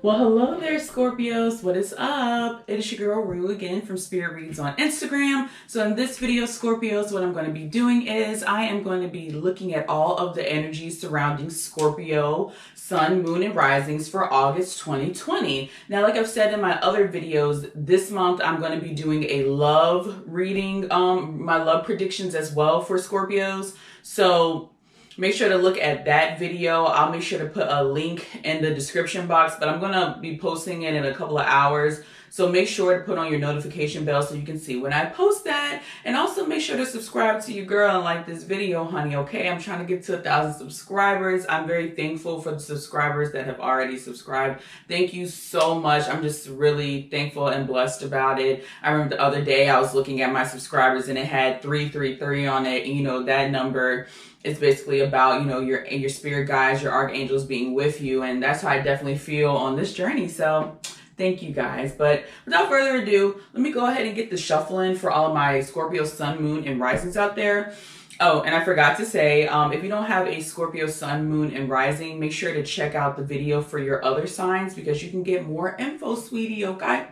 Well, hello there, Scorpios. What is up? It is your girl, Rue, again from Spirit Reads on Instagram. So in this video, Scorpios, what I'm going to be doing is I am going to be looking at all of the energies surrounding Scorpio, Sun, Moon, and Risings for August 2020. Now, like I've said in my other videos, this month I'm going to be doing a love reading, my love predictions as well for Scorpios. So make sure to look at that video. I'll make sure to put a link in the description box, but I'm going to be posting it in a couple of hours. So make sure to put on your notification bell so you can see when I post that. And also make sure to subscribe to your girl and like this video, honey, okay? I'm trying to get to 1,000 subscribers. I'm very thankful for the subscribers that have already subscribed. Thank you so much. I'm just really thankful and blessed about it. I remember the other day I was looking at my subscribers and it had 333 on it. And, you know, that number is basically about, you know, your spirit guides, your archangels being with you. And that's how I definitely feel on this journey. So thank you guys. But without further ado, let me go ahead and get the shuffling for all of my Scorpio, Sun, Moon, and Risings out there. Oh, and I forgot to say, if you don't have a Scorpio, Sun, Moon, and Rising, make sure to check out the video for your other signs because you can get more info, sweetie, okay?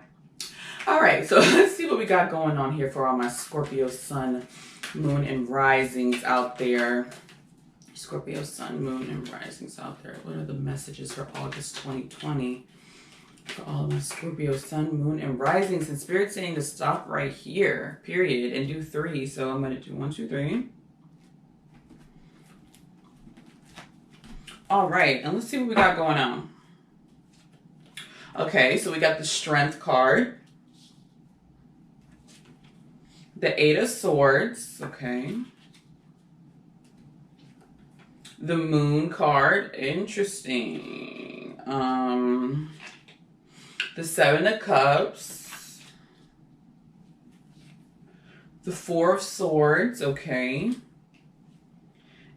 All right, so let's see what we got going on here for all my Scorpio, Sun, Moon, and Risings out there. Scorpio, Sun, Moon, and Risings out there. What are the messages for August 2020 for all of my Scorpio, Sun, Moon, and Risings? And Spirit's saying to stop right here, period, and do 3. So I'm going to do 1, 2, 3. All right, and let's see what we got going on. Okay, so we got the Strength card. The 8 of Swords, okay. The Moon card, interesting. The 7 of Cups. The 4 of Swords, okay.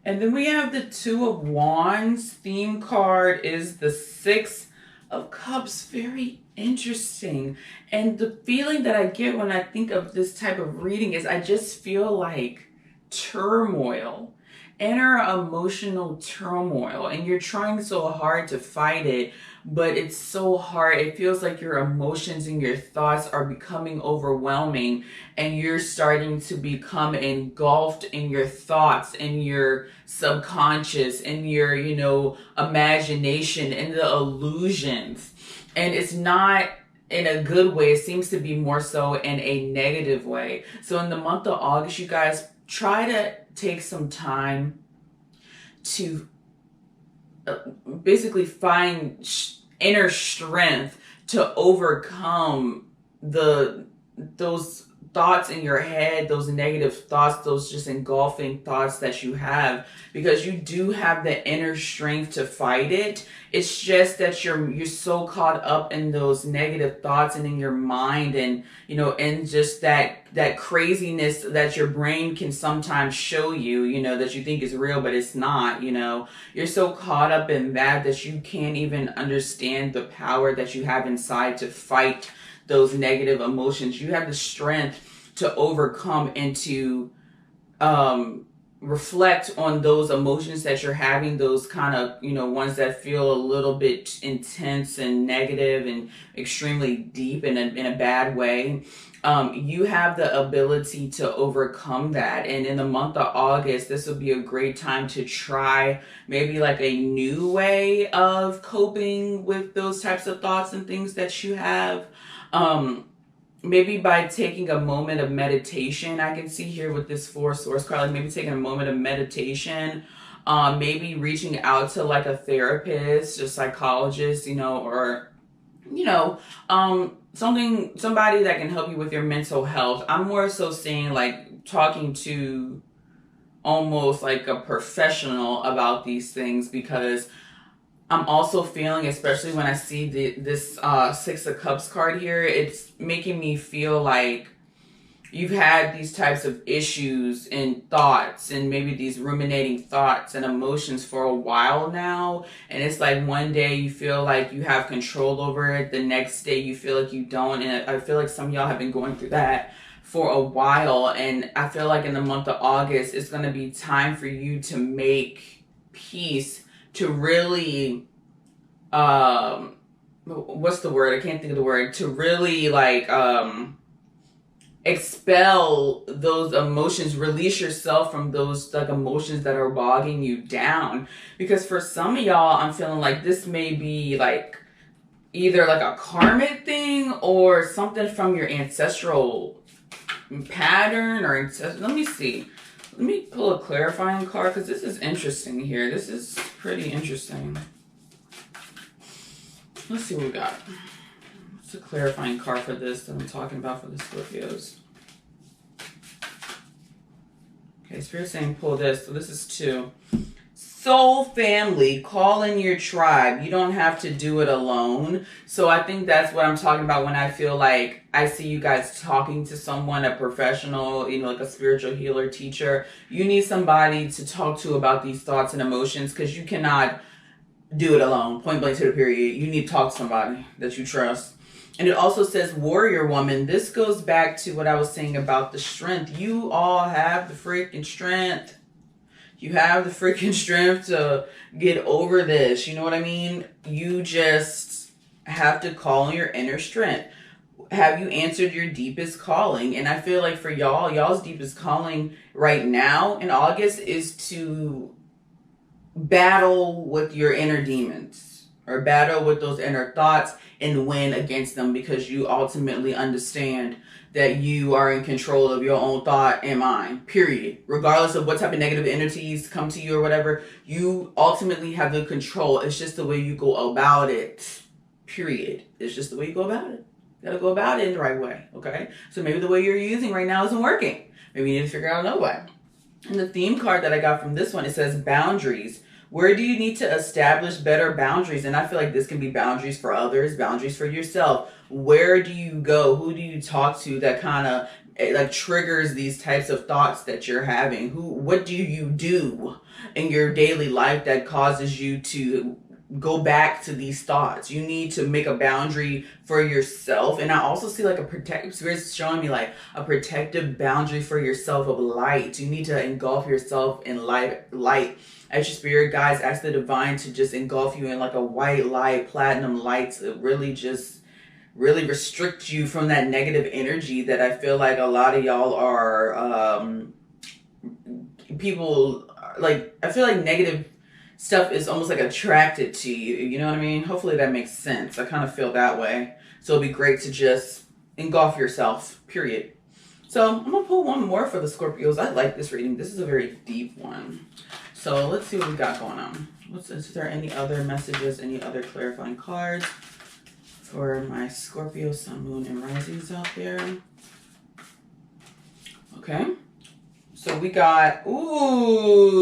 And then we have the 2 of Wands. Theme card is the 6 of Cups. Very interesting. And the feeling that I get when I think of this type of reading is I just feel like turmoil. Inner emotional turmoil, and you're trying so hard to fight it, but it's so hard. It feels like your emotions and your thoughts are becoming overwhelming, and you're starting to become engulfed in your thoughts and your subconscious and your, you know, imagination and the illusions. And it's not in a good way. It seems to be more so in a negative way. So in the month of August, you guys try to take some time to basically find inner strength to overcome those thoughts in your head, those negative thoughts, those just engulfing thoughts that you have, because you do have the inner strength to fight it. It's just that you're so caught up in those negative thoughts and in your mind, and you know, and just that craziness that your brain can sometimes show you, you know, that you think is real but it's not. You know, you're so caught up in that you can't even understand the power that you have inside to fight those negative emotions. You have the strength to overcome and to reflect on those emotions that you're having, those kind of, you know, ones that feel a little bit intense and negative and extremely deep in a bad way. You have the ability to overcome that. And in the month of August, this will be a great time to try maybe like a new way of coping with those types of thoughts and things that you have. Maybe by taking a moment of meditation. I can see here with this 4 Swords card, like maybe taking a moment of meditation, maybe reaching out to like a therapist, a psychologist, you know, or, you know, somebody that can help you with your mental health. I'm more so saying like talking to almost like a professional about these things, because I'm also feeling, especially when I see this 6 of Cups card here, it's making me feel like you've had these types of issues and thoughts and maybe these ruminating thoughts and emotions for a while now. And it's like one day you feel like you have control over it. The next day you feel like you don't. And I feel like some of y'all have been going through that for a while. And I feel like in the month of August, it's going to be time for you to make peace, to really what's the word? I can't think of the word. To really like expel those emotions, release yourself from those like emotions that are bogging you down. Because for some of y'all, I'm feeling like this may be like either like a karmic thing or something from your ancestral pattern or let me see. Let me pull a clarifying card because this is interesting here. This is pretty interesting. Let's see what we got. What's a clarifying card for this that I'm talking about for the Scorpios? Okay, Spirit's saying pull this. So this is 2. Soul family, call in your tribe. You don't have to do it alone. So I think that's what I'm talking about when I feel like I see you guys talking to someone, a professional, you know, like a spiritual healer, teacher. You need somebody to talk to about these thoughts and emotions because you cannot do it alone. Point blank to the period. You need to talk to somebody that you trust. And it also says warrior woman. This goes back to what I was saying about the strength. You all have the freaking strength. You have the freaking strength to get over this. You know what I mean? You just have to call on your inner strength. Have you answered your deepest calling? And I feel like for y'all, y'all's deepest calling right now in August is to battle with your inner demons or battle with those inner thoughts and win against them because you ultimately understand that you are in control of your own thought and mind, period. Regardless of what type of negative entities come to you or whatever, you ultimately have the control. It's just the way you go about it, period. It's just the way you go about it. You gotta go about it in the right way, okay? So maybe the way you're using right now isn't working. Maybe you need to figure out another way. And the theme card that I got from this one, it says boundaries. Where do you need to establish better boundaries? And I feel like this can be boundaries for others, boundaries for yourself. Where do you go? Who do you talk to that kind of like triggers these types of thoughts that you're having? What do you do in your daily life that causes you to go back to these thoughts? You need to make a boundary for yourself. And I also see like a protective spirit's showing me like a protective boundary for yourself of light. You need to engulf yourself in light. As your spirit guides, ask the divine to just engulf you in like a white light, platinum light, to really restrict you from that negative energy that I feel like a lot of y'all are people like. I feel like negative stuff is almost like attracted to you. You know what I mean? Hopefully that makes sense. I kind of feel that way. So it'd be great to just engulf yourself, period. So I'm going to pull one more for the Scorpios. I like this reading. This is a very deep one. So let's see what we got going on. Is there any other messages, any other clarifying cards for my Scorpio, Sun, Moon, and Risings out there? Okay. So we got, ooh,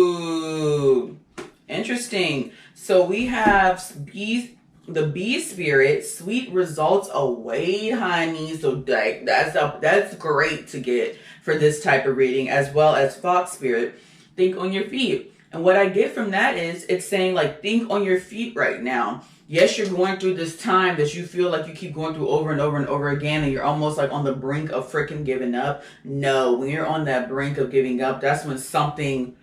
interesting. So we have the bee spirit, sweet results await, honey. So that's great to get for this type of reading, as well as fox spirit, think on your feet. And what I get from that is it's saying like, think on your feet right now. Yes, you're going through this time that you feel like you keep going through over and over and over again, and you're almost like on the brink of freaking giving up. No, when you're on that brink of giving up, that's when something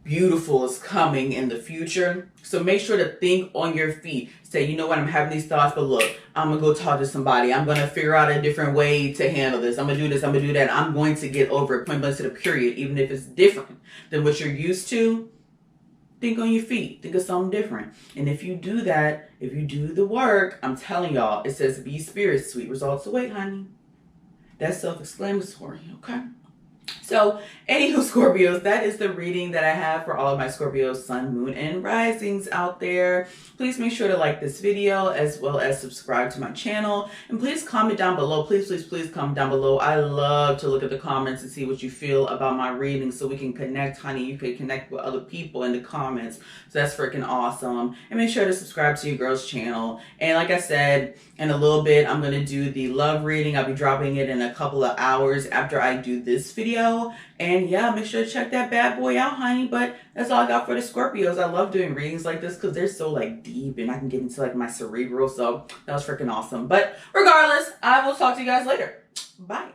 beautiful is coming in the future. So make sure to think on your feet. Say, you know what, I'm having these thoughts, but look, I'm going to go talk to somebody. I'm going to figure out a different way to handle this. I'm going to do this. I'm going to do that. I'm going to get over it, point blank to the period, even if it's different than what you're used to. Think on your feet. Think of something different. And if you do that, if you do the work, I'm telling y'all, it says be spirit, sweet results await, honey. That's self-exclamatory, okay? So, anywho, Scorpios, that is the reading that I have for all of my Scorpios, Sun, Moon, and Risings out there. Please make sure to like this video as well as subscribe to my channel. And please comment down below. Please comment down below. I love to look at the comments and see what you feel about my reading so we can connect, honey. You can connect with other people in the comments. So that's freaking awesome. And make sure to subscribe to your girl's channel. And like I said, in a little bit, I'm going to do the love reading. I'll be dropping it in a couple of hours after I do this video. And yeah, make sure to check that bad boy out, honey. But that's all I got for the Scorpios. I love doing readings like this because they're so like deep and I can get into like my cerebral. So that was freaking awesome. But regardless, I will talk to you guys later. Bye.